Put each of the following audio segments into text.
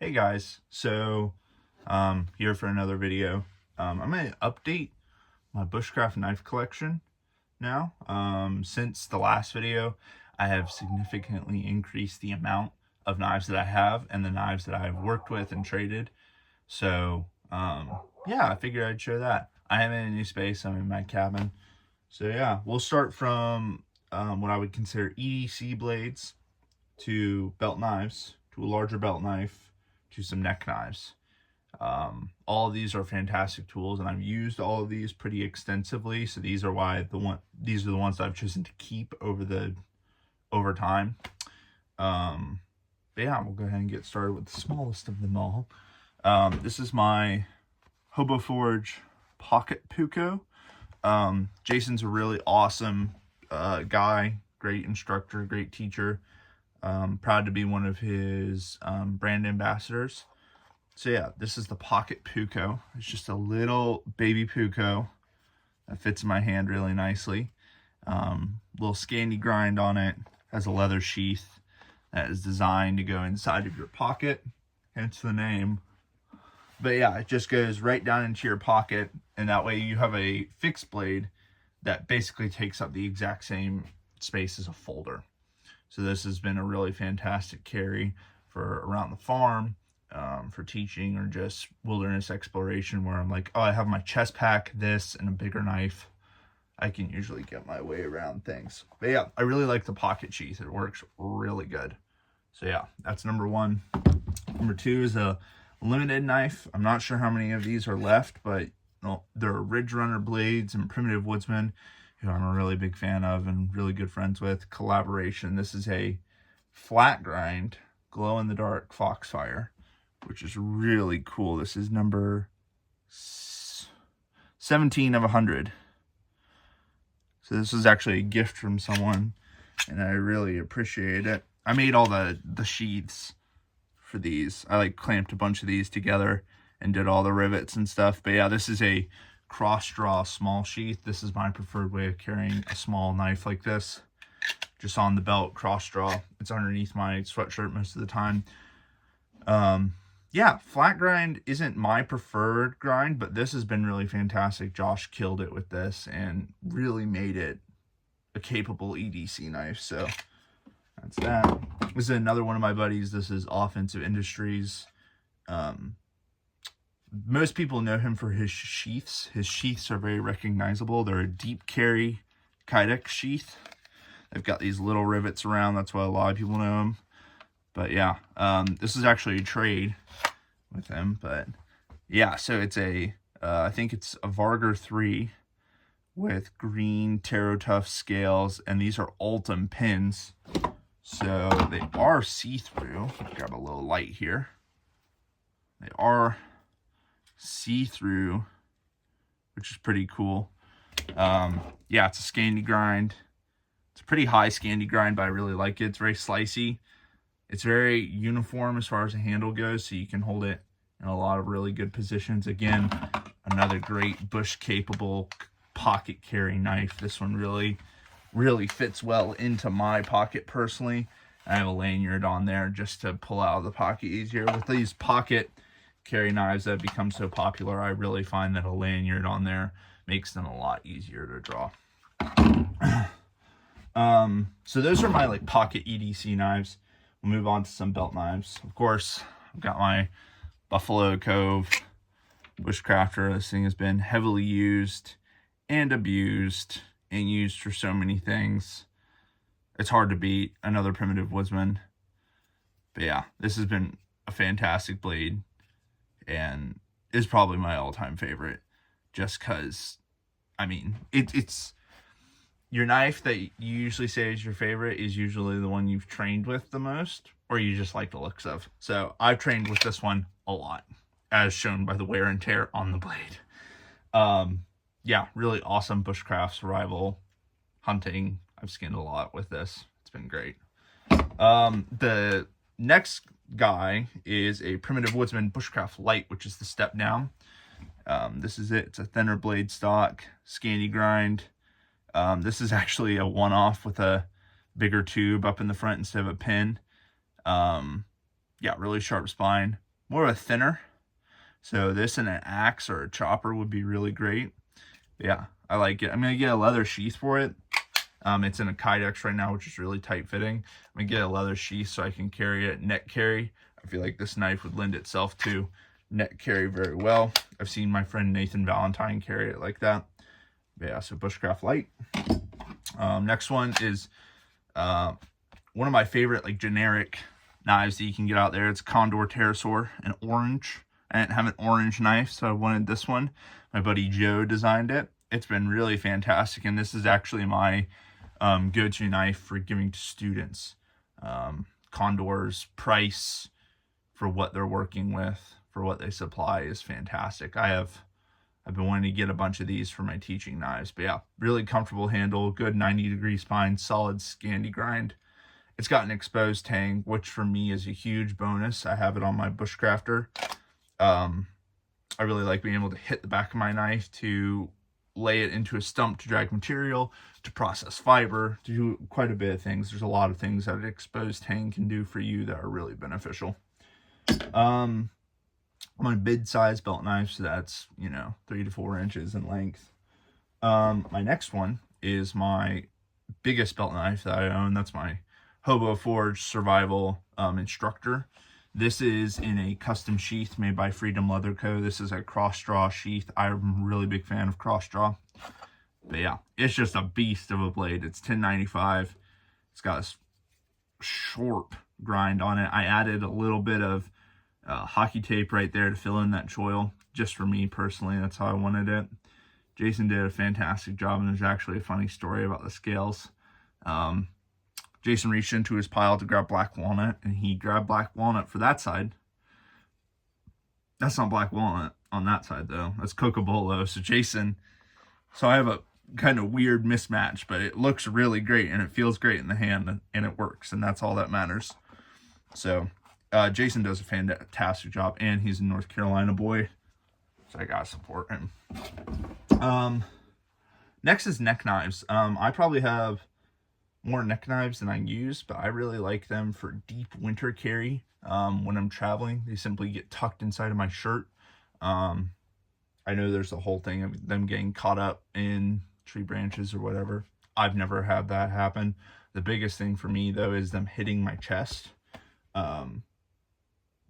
Hey guys, so here for another video. I'm going to update my Bushcraft knife collection now. Since the last video, I have significantly increased the amount of knives that I have and the knives that I've worked with and traded. So yeah, I figured I'd share that. I am in a new space. I'm in my cabin. So yeah, we'll start from what I would consider EDC blades to belt knives, to a larger belt knife, to some neck knives. All of these are fantastic tools, and I've used all of these pretty extensively. So these are these are the ones that I've chosen to keep over time. But yeah, we'll go ahead and get started with the smallest of them all. This is my Hobo Forge Pocket Puko. Jason's a really awesome guy, great instructor, great teacher. Proud to be one of his brand ambassadors. So yeah, this is the Pocket Puko. It's just a little baby Puko that fits in my hand really nicely. Little Scandi grind on it. Has a leather sheath that is designed to go inside of your pocket, hence the name. But yeah, it just goes right down into your pocket, and that way you have a fixed blade that basically takes up the exact same space as a folder. So this has been a really fantastic carry for around the farm, for teaching, or just wilderness exploration, where I'm like, oh, I have my chest pack, this, and a bigger knife. I can usually get my way around things. But yeah, I really like the pocket sheath. It works really good. So yeah, that's number one. Number two is a limited knife. I'm not sure how many of these are left, but they're Ridge Runner blades and Primitive Woodsman, who I'm a really big fan of and really good friends with. Collaboration. This is a flat grind, glow in the dark Foxfire, which is really cool. This is number 17 of 100. So this is actually a gift from someone, and I really appreciate it. I made all the sheaths for these. I like clamped a bunch of these together and did all the rivets and stuff. But yeah, this is a cross draw small sheath. This is my preferred way of carrying a small knife like this, just on the belt, cross draw. It's underneath my sweatshirt most of the time. Yeah, flat grind isn't my preferred grind, but this has been really fantastic. Josh killed it with this and really made it a capable EDC knife. So that's that. This is another one of my buddies. This is Offensive Industries. Most people know him for his sheaths. His sheaths are very recognizable. They're a deep carry Kydex sheath. They've got these little rivets around. That's why a lot of people know him. But yeah, this is actually a trade with him. But yeah, so it's a, I think it's a Varger 3 with green Tarot Tough scales. And these are Ultim pins. So they are see-through. Grab a little light here. They are see-through, which is pretty cool. Yeah, it's a Scandi grind. It's a pretty high Scandi grind, but I really like it. It's very slicey. It's very uniform as far as the handle goes, so you can hold it in a lot of really good positions. Again, another great bush-capable pocket carry knife. This one really fits well into my pocket personally. I have a lanyard on there just to pull out of the pocket easier. With these pocket carry knives that have become so popular, I really find that a lanyard on there makes them a lot easier to draw. So those are my like pocket EDC knives. We'll move on to some belt knives. Of course, I've got my Buffalo Cove Bushcrafter. This thing has been heavily used and abused and used for so many things. It's hard to beat. Another Primitive Woodsman. But yeah, this has been a fantastic blade and is probably my all-time favorite, just because, I mean, it's your knife that you usually say is your favorite is usually the one you've trained with the most, or you just like the looks of. So I've trained with this one a lot, as shown by the wear and tear on the blade. Yeah, really awesome bushcraft, survival, hunting. I've skinned a lot with this. It's been great. The next guy is a Primitive Woodsman Bushcraft Light, which is the step down. This is it. It's a thinner blade stock, Scandi grind. This is actually a one-off with a bigger tube up in the front instead of a pin. Yeah, really sharp spine. more of a thinner. So this and an axe or a chopper would be really great. Yeah, I like it. I'm going to get a leather sheath for it. It's in a Kydex right now, which is really tight fitting. I'm going to get a leather sheath so I can carry it neck carry. I feel like this knife would lend itself to neck carry very well. I've seen my friend Nathan Valentine carry it like that. But yeah, so Bushcraft Light. Next one is one of my favorite like generic knives that you can get out there. It's Condor Pterosaur in orange. I didn't have an orange knife, so I wanted this one. My buddy Joe designed it. It's been really fantastic, and this is actually my go-to knife for giving to students. Condor's price for what they're working with, for what they supply, is fantastic. I've been wanting to get a bunch of these for my teaching knives. But yeah, really comfortable handle, good 90-degree spine, solid Scandi grind. It's got an exposed tang, which for me is a huge bonus. I have it on my Bushcrafter. I really like being able to hit the back of my knife to lay it into a stump to drag material, to process fiber, to do quite a bit of things. There's a lot of things that an exposed tang can do for you that are really beneficial. I'm on a mid-size belt knife, so that's, 3 to 4 inches in length. My next one is my biggest belt knife that I own. That's my Hobo Forge Survival Instructor. This is in a custom sheath made by Freedom Leather Co. This is a cross draw sheath. I'm a really big fan of cross draw. But yeah, it's just a beast of a blade. It's 1095. It's got a short grind on it. I added a little bit of hockey tape right there to fill in that choil, just for me personally. That's how I wanted it. Jason did a fantastic job, and there's actually a funny story about the scales. Jason reached into his pile to grab black walnut, and he grabbed black walnut for that side. That's not black walnut on that side, though. That's Cocobolo. So I have a kind of weird mismatch, but it looks really great, and it feels great in the hand, and it works, and that's all that matters. So Jason does a fantastic job, and he's a North Carolina boy, so I gotta support him. Next is neck knives. I probably have more neck knives than I use, but I really like them for deep winter carry. When I'm traveling, they simply get tucked inside of my shirt. I know there's a whole thing of them getting caught up in tree branches or whatever. I've never had that happen. The biggest thing for me, though, is them hitting my chest.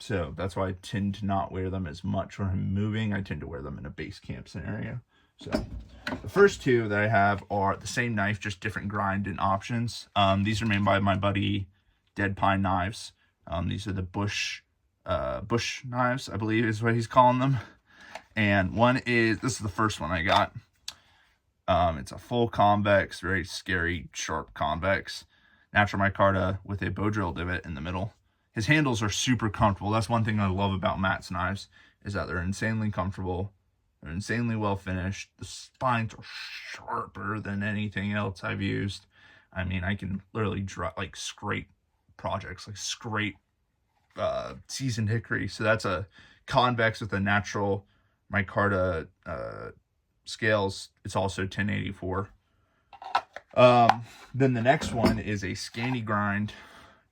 So that's why I tend to not wear them as much when I'm moving. I tend to wear them in a base camp scenario. So the first two that I have are the same knife, just different grind and options. These are made by my buddy Dead Pine Knives. These are the Bush knives, I believe is what he's calling them. And this is the first one I got. It's a full convex, very scary, sharp convex. Natural micarta with a bow drill divot in the middle. His handles are super comfortable. That's one thing I love about Matt's knives, is that they're insanely comfortable. They're insanely well finished. The spines are sharper than anything else I've used. I mean, I can literally scrape projects, like scrape seasoned hickory. So that's a convex with a natural micarta scales. It's also 1084. Then the next one is a Scandi grind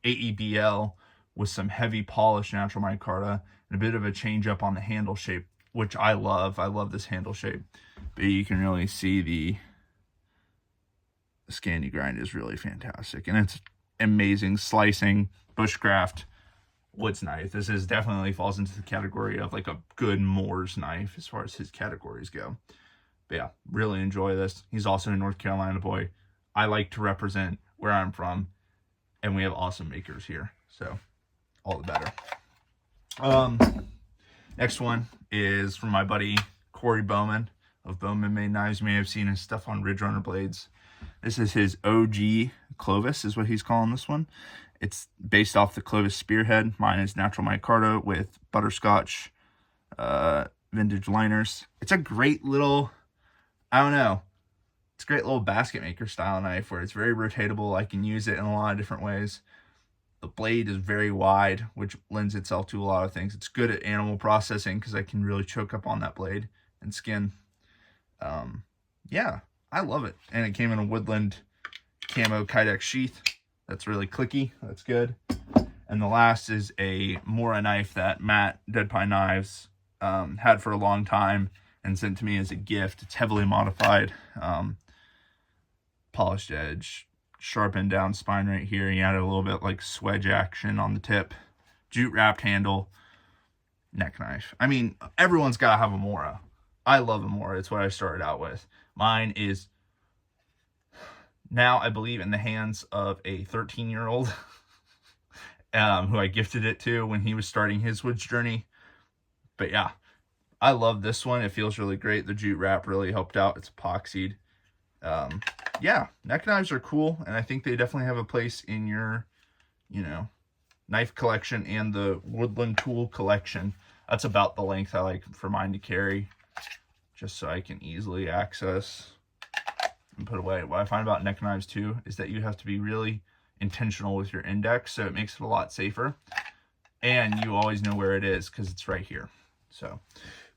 AEBL with some heavy polished natural micarta and a bit of a change up on the handle shape, which I love. I love this handle shape. But you can really see the Scandi grind is really fantastic. And it's amazing slicing, Bushcraft woods knife. This is definitely falls into the category of like a good Moore's knife as far as his categories go. But yeah, really enjoy this. He's also a North Carolina boy. I like to represent where I'm from, and we have awesome makers here. So all the better. Next one is from my buddy Corey Bowman of Bowman Made Knives. You may have seen his stuff on Ridge Runner blades. This is his OG Clovis, is what he's calling this one. It's based off the Clovis Spearhead. Mine is natural micarta with butterscotch vintage liners. It's a great little, it's a great little basket maker style knife where it's very rotatable. I can use it in a lot of different ways. The blade is very wide, which lends itself to a lot of things. It's good at animal processing because I can really choke up on that blade and skin. Yeah, I love it. And it came in a woodland camo Kydex sheath. That's really clicky. That's good. And the last is a Mora knife that Matt, Dead Pine Knives, had for a long time and sent to me as a gift. It's heavily modified, polished edge, sharpened down spine right here. He added a little bit like swedge action on the tip, jute wrapped handle, neck knife. I mean, everyone's got to have a Mora. I love a Mora. It's what I started out with. Mine is now, I believe, in the hands of a 13-year-old who I gifted it to when he was starting his woods journey. But yeah, I love this one. It feels really great. The jute wrap really helped out. It's epoxied. Yeah, neck knives are cool, and I think they definitely have a place in your, you know, knife collection and the woodland tool collection. That's about the length I like for mine to carry, just so I can easily access and put away. What I find about neck knives too is that you have to be really intentional with your index, so it makes it a lot safer, and you always know where it is because it's right here. So,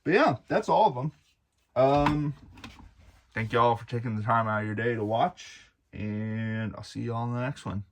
but yeah, that's all of them. Thank y'all for taking the time out of your day to watch, and I'll see y'all in the next one.